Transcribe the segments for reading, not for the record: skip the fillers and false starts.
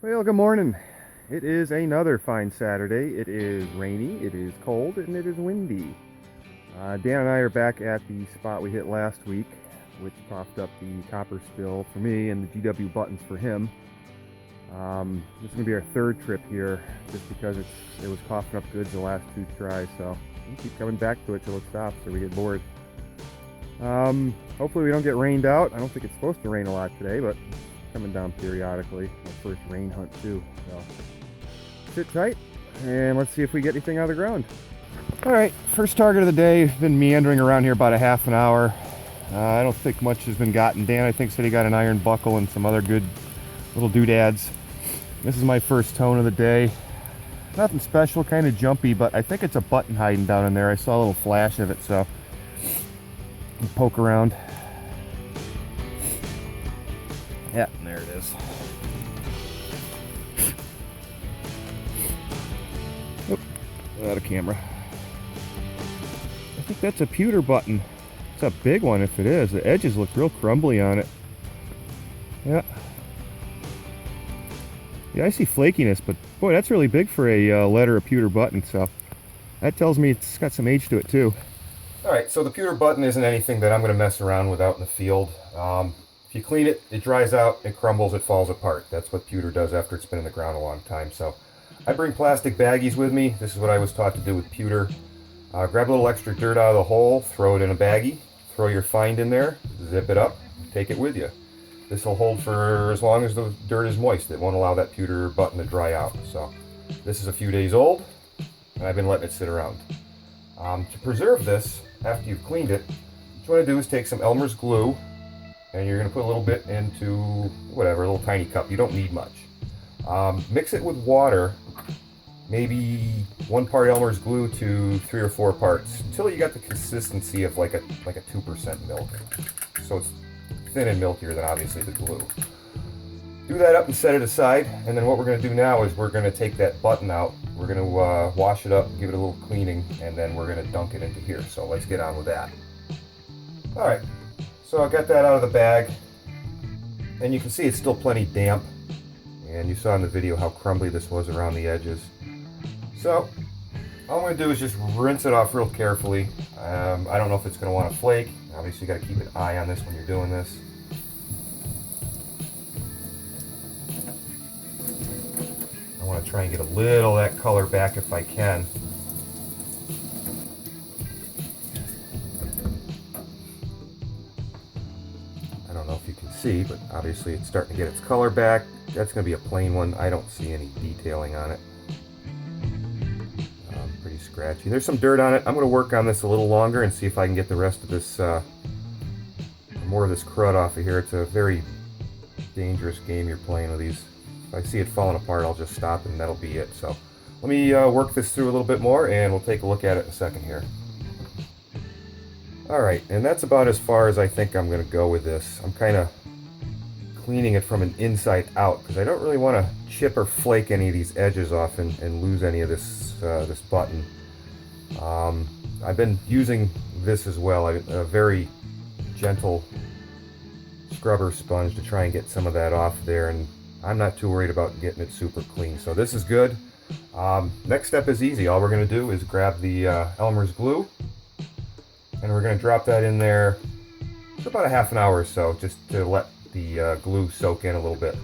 Well, good morning. It is another fine Saturday. It is rainy, it is cold, and it is windy. Dan and I are back at the spot we hit last week, which coughed up the copper spill for me and the GW buttons for him. This is going to be our third trip here, just because it was coughing up goods the last two tries, so we keep coming back to it till it stops or we get bored. Hopefully we don't get rained out. I don't think it's supposed to rain a lot today, but coming down periodically. My first rain hunt too. So sit tight and let's see if we get anything out of the ground. All right, first target of the day. Been meandering around here about a half an hour. I don't think much has been gotten. Dan, I think, said he got an iron buckle and some other good little doodads. This is my first tone of the day. Nothing special, kind of jumpy, but I think it's a button hiding down in there. I saw a little flash of it, so I'll poke around. Yeah, there it is. Oop, out of camera. I think that's a pewter button. It's a big one if it is. The edges look real crumbly on it. Yeah. Yeah, I see flakiness, but boy, that's really big for a letter of pewter button, so that tells me it's got some age to it too. Alright, so the pewter button isn't anything that I'm going to mess around with out in the field. If you clean it, it dries out, it crumbles, it falls apart. That's what pewter does after it's been in the ground a long time. So I bring plastic baggies with me. This is what I was taught to do with pewter. Grab a little extra dirt out of the hole, throw it in a baggie, throw your find in there, zip it up, take it with you. This will hold for as long as the dirt is moist. It won't allow that pewter button to dry out. So this is a few days old, and I've been letting it sit around. To preserve this, after you've cleaned it, what you want to do is take some Elmer's glue, and you're going to put a little bit into whatever, a little tiny cup. You don't need much. Mix it with water, maybe 1 part Elmer's glue to 3 or 4 parts, until you got the consistency of like a 2% milk. So it's thin and milkier than obviously the glue. Do that up and set it aside, and then what we're going to do now is we're going to take that button out. We're going to wash it up, give it a little cleaning, and then we're going to dunk it into here. So let's get on with that. Alright, so I got that out of the bag, and you can see it's still plenty damp, and you saw in the video how crumbly this was around the edges. So all I'm going to do is just rinse it off real carefully. I don't know if it's going to want to flake. Obviously you got to keep an eye on this when you're doing this. I want to try and get a little of that color back if I can. I don't know if you can see, but obviously it's starting to get its color back. That's going to be a plain one. I don't see any detailing on it. Pretty scratchy. There's some dirt on it. I'm going to work on this a little longer and see if I can get the rest of this, more of this crud off of here. It's a very dangerous game you're playing with these. If I see it falling apart, I'll just stop and that'll be it. So let me work this through a little bit more and we'll take a look at it in a second here. Alright, and that's about as far as I think I'm going to go with this. I'm kind of cleaning it from an inside out because I don't really want to chip or flake any of these edges off and lose any of this button. I've been using this as well, a very gentle scrubber sponge to try and get some of that off there, and I'm not too worried about getting it super clean. So this is good. Next step is easy. All we're going to do is grab the Elmer's glue, and we're going to drop that in there for about a half an hour or so, just to let the glue soak in a little bit,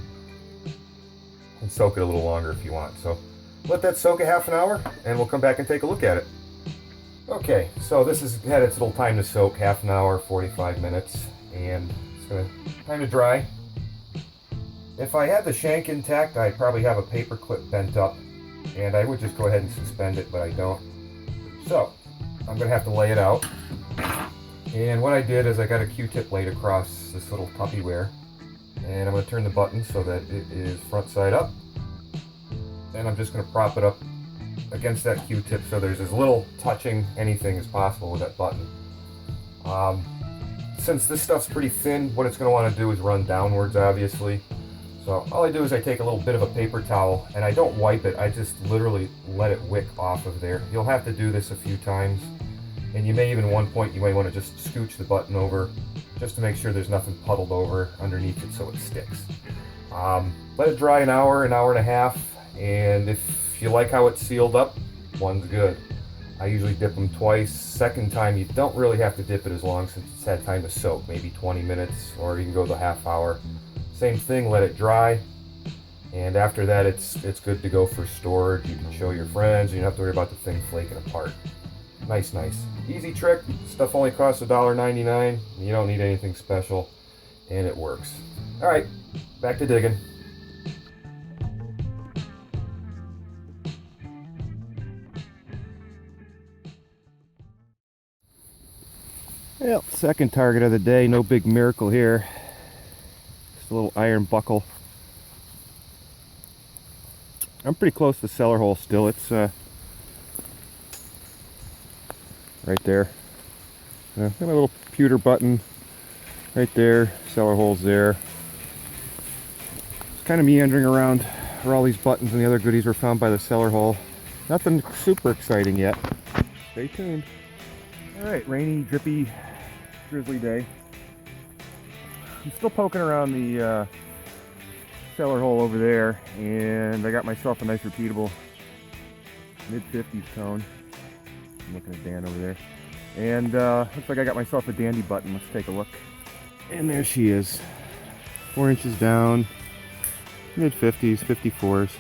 and soak it a little longer if you want. So let that soak a half an hour, and we'll come back and take a look at it. Okay, so this has had its little time to soak, half an hour, 45 minutes, and it's going to time to dry. If I had the shank intact, I'd probably have a paper clip bent up, and I would just go ahead and suspend it, but I don't. So I'm going to have to lay it out. And what I did is I got a Q-tip laid across this little Tupperware, and I'm going to turn the button so that it is front side up. And I'm just going to prop it up against that Q-tip so there's as little touching anything as possible with that button. Since this stuff's pretty thin, what it's going to want to do is run downwards, obviously. So all I do is I take a little bit of a paper towel, and I don't wipe it, I just literally let it wick off of there. You'll have to do this a few times, and you may even, one point, you may want to just scooch the button over just to make sure there's nothing puddled over underneath it so it sticks. Let it dry an hour and a half, and if you like how it's sealed up, one's good. I usually dip them twice. Second time, you don't really have to dip it as long since it's had time to soak, maybe 20 minutes, or you can go the half hour. Same thing, let it dry, and after that it's good to go for storage. You can show your friends, you don't have to worry about the thing flaking apart. Nice. Easy trick, stuff only costs $1.99, you don't need anything special, and it works. Alright, back to digging. Well, second target of the day, no big miracle here. Just a little iron buckle. I'm pretty close to the cellar hole still. It's right there. Got my little pewter button right there. Cellar hole's there. It's kind of meandering around where all these buttons and the other goodies were found by the cellar hole. Nothing super exciting yet. Stay tuned. Alright, rainy, drippy, drizzly day. I'm still poking around the cellar hole over there, and I got myself a nice repeatable mid-50s cone. I'm looking at Dan over there. And looks like I got myself a dandy button. Let's take a look. And there she is. 4 inches down, mid-50s, 54s.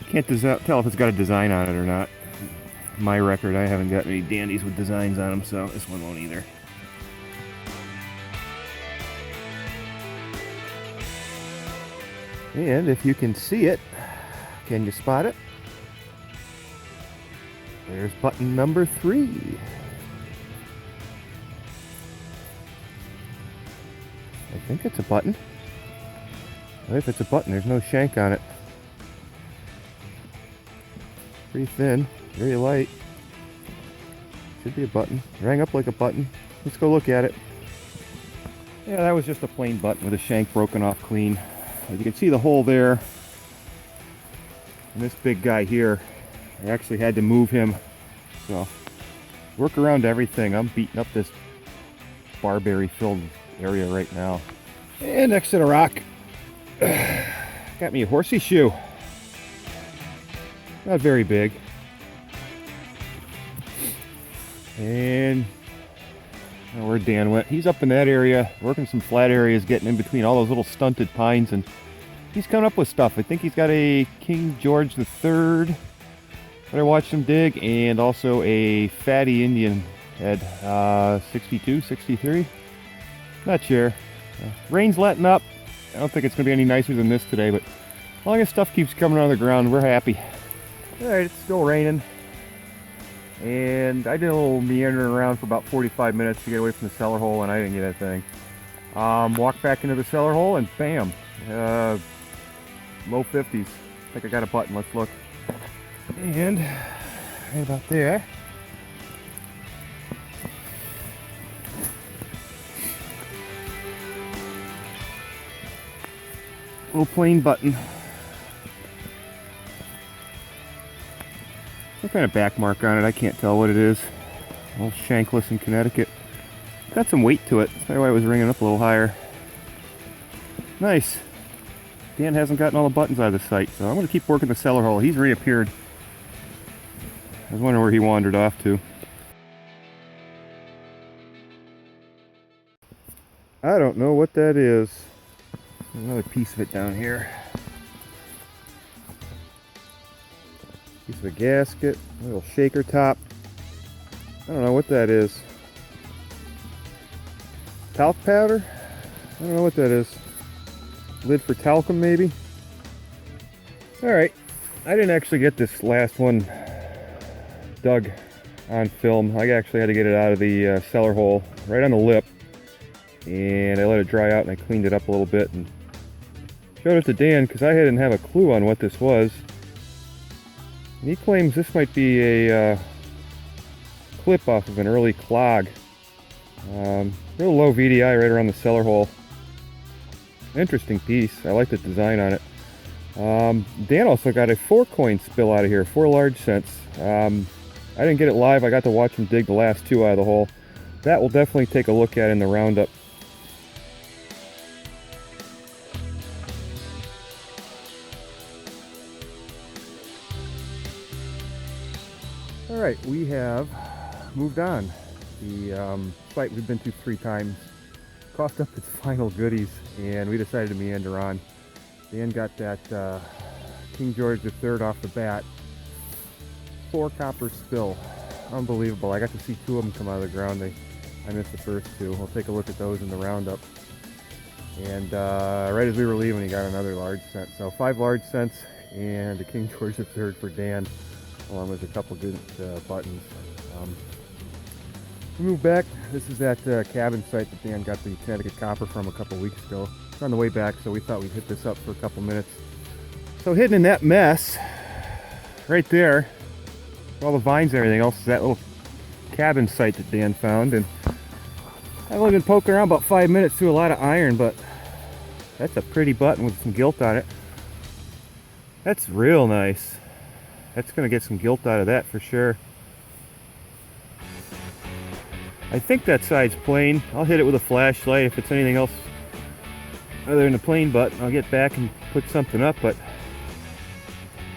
Can't tell if it's got a design on it or not. My record, I haven't got any dandies with designs on them, so this one won't either. And if you can see it, can you spot it? There's button number 3. I think it's a button. If it's a button, there's no shank on it. Pretty thin, very light. Should be a button. Rang up like a button. Let's go look at it. Yeah, that was just a plain button with a shank broken off clean. As you can see the hole there. And this big guy here, I actually had to move him. So, work around everything. I'm beating up this barberry filled area right now. And next to the rock, got me a horsey shoe. Not very big. And where Dan went, he's up in that area, working some flat areas, getting in between all those little stunted pines, and he's coming up with stuff. I think he's got a King George III that I watched him dig, and also a fatty Indian head, 62, 63. Not sure. Rain's letting up. I don't think it's going to be any nicer than this today, but as long as stuff keeps coming out of the ground, we're happy. Alright, it's still raining. And I did a little meandering around for about 45 minutes to get away from the cellar hole, and I didn't get a thing. Walked back into the cellar hole, and bam! Low 50s. I think I got a button. Let's look. And right about there. Little plain button. Some kind of back mark on it. I can't tell what it is. Old shankless in Connecticut. Got some weight to it. That's probably why it was ringing up a little higher. Nice. Dan hasn't gotten all the buttons out of the site, so I'm going to keep working the cellar hole. He's reappeared. I was wondering where he wandered off to. I don't know what that is. Another piece of it down here. Piece of a gasket, a little shaker top. I don't know what that is. Talc powder? I don't know what that is. Lid for talcum, maybe? Alright, I didn't actually get this last one dug on film. I actually had to get it out of the cellar hole, right on the lip. And I let it dry out and I cleaned it up a little bit and showed it to Dan because I didn't have a clue on what this was. And he claims this might be a clip off of an early clog. Real low VDI right around the cellar hole. Interesting piece. I like the design on it. Dan also got a 4-coin spill out of here, 4 large cents. I didn't get it live. I got to watch him dig the last 2 out of the hole. That we'll definitely take a look at in the roundup. All right, we have moved on. The site we've been to 3 times coughed up its final goodies, and we decided to meander on. Dan got that King George III off the bat. 4 copper spill. Unbelievable. I got to see 2 of them come out of the ground. I missed the first 2. We'll take a look at those in the roundup. And right as we were leaving, he got another large cent. So 5 large cents and a King George III for Dan, along with a couple good buttons. We moved back. This is that cabin site that Dan got the Connecticut copper from a couple weeks ago. It's on the way back, so we thought we'd hit this up for a couple minutes. So hidden in that mess, right there, all the vines and everything else, is that little cabin site that Dan found. And I've only been poking around about 5 minutes through a lot of iron, but that's a pretty button with some gilt on it. That's real nice. That's gonna get some gilt out of that for sure. I think that side's plain. I'll hit it with a flashlight. If it's anything else other than a plain button, I'll get back and put something up, but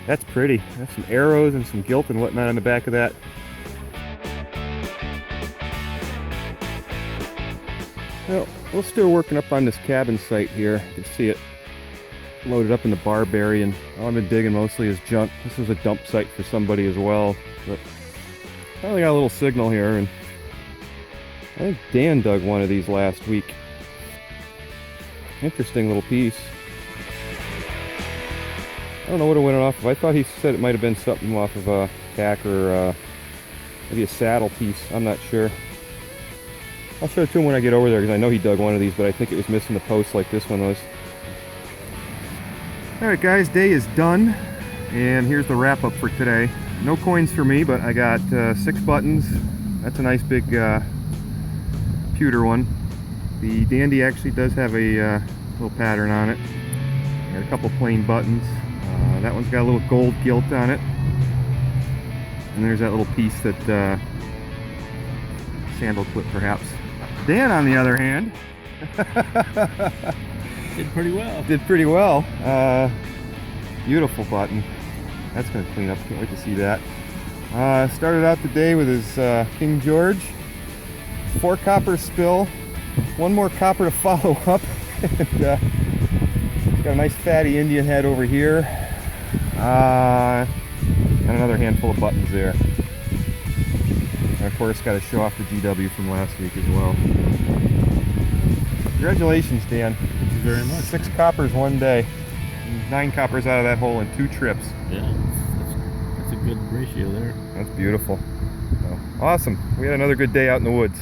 that's pretty. That's some arrows and some gilt and whatnot on the back of that. Well, we're still working up on this cabin site here. You can see it loaded up in the barberry, and all I've been digging mostly is junk. This was a dump site for somebody as well, but finally got a little signal here, and I think Dan dug one of these last week. Interesting little piece. I don't know what it went off of. I thought he said it might have been something off of a tack or maybe a saddle piece. I'm not sure. I'll show it to him when I get over there, because I know he dug one of these, but I think it was missing the post like this one was. Alright guys, day is done, and here's the wrap up for today. No coins for me, but I got 6 buttons. That's a nice big pewter one. The Dandy actually does have a little pattern on it. Got a couple plain buttons. That one's got a little gold gilt on it. And there's that little piece that sandal clip perhaps. Dan, on the other hand, did pretty well. Did pretty well. Beautiful button. That's going to clean up. Can't wait to see that. Started out the day with his King George. 4 copper spill. 1 more copper to follow up. And, he's got a nice fatty Indian head over here. And another handful of buttons there. And of course, got to show off the GW from last week as well. Congratulations, Dan. Thank you very much. 6 coppers one day. 9 coppers out of that hole in 2 trips. Yeah, that's a good ratio there. That's beautiful. So, awesome. We had another good day out in the woods.